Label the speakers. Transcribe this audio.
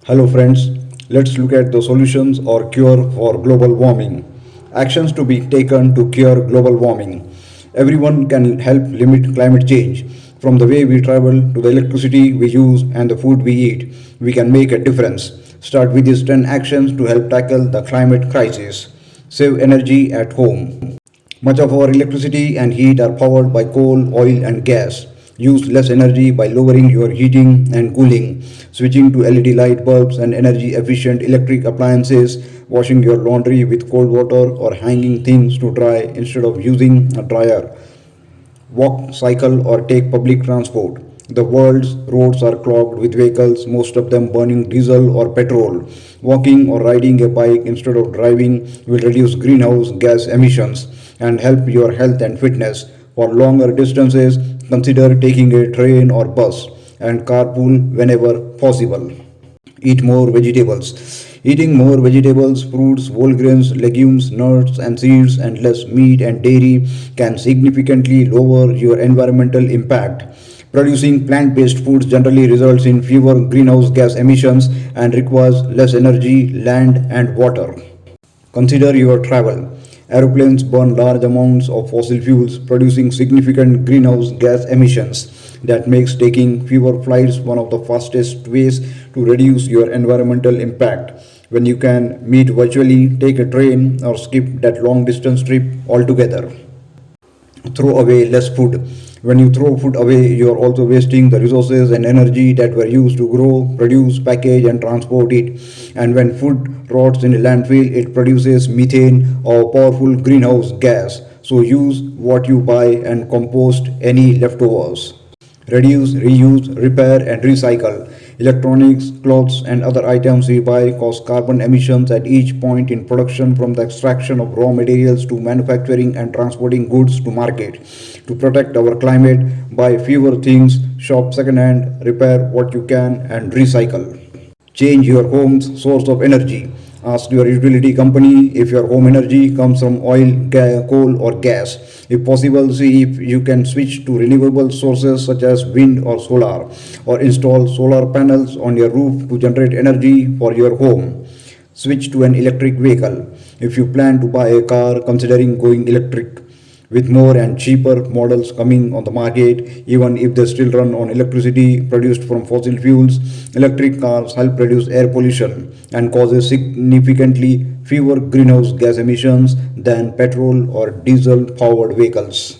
Speaker 1: Hello, friends. Let's look at the solutions or cure for global warming. Actions to be taken to cure global warming. Everyone can help limit climate change. From the way we travel to the electricity we use and the food we eat, we can make a difference. Start with these 10 actions to help tackle the climate crisis. Save energy at home. Much of our electricity and heat are powered by coal, oil, and gas. Use less energy by lowering your heating and cooling, switching to LED light bulbs and energy efficient electric appliances, washing your laundry with cold water, or hanging things to dry instead of using a dryer. Walk, cycle, or take public transport. The world's roads are clogged with vehicles, most of them burning diesel or petrol. Walking or riding a bike instead of driving will reduce greenhouse gas emissions and help your health and fitness. For longer distances, consider taking a train or bus and carpool whenever possible. Eat more vegetables. Eating more vegetables, fruits, whole grains, legumes, nuts, and seeds, and less meat and dairy can significantly lower your environmental impact. Producing plant based foods generally results in fewer greenhouse gas emissions and requires less energy, land, and water. Consider your travel. Aeroplanes burn large amounts of fossil fuels, producing significant greenhouse gas emissions. That makes taking fewer flights one of the fastest ways to reduce your environmental impact. When you can meet virtually, take a train or skip that long distance trip altogether. Throw away less food. When you throw food away, you are also wasting the resources and energy that were used to grow, produce, package, and transport it. And when food rots in a landfill, it produces methane, a powerful greenhouse gas. So use what you buy and compost any leftovers. Reduce, reuse, repair, and recycle. Electronics, clothes, and other items we buy cause carbon emissions at each point in production, from the extraction of raw materials to manufacturing and transporting goods to market. To protect our climate, buy fewer things, shop secondhand, repair what you can, and recycle. Change your home's source of energy. Ask your utility company if your home energy comes from oil, coal, or gas. If possible, see if you can switch to renewable sources such as wind or solar, or install solar panels on your roof to generate energy for your home. Switch to an electric vehicle. If you plan to buy a car, considering going electric. With more and cheaper models coming on the market, even if they still run on electricity produced from fossil fuels, electric cars help reduce air pollution and causes significantly fewer greenhouse gas emissions than petrol or diesel powered vehicles.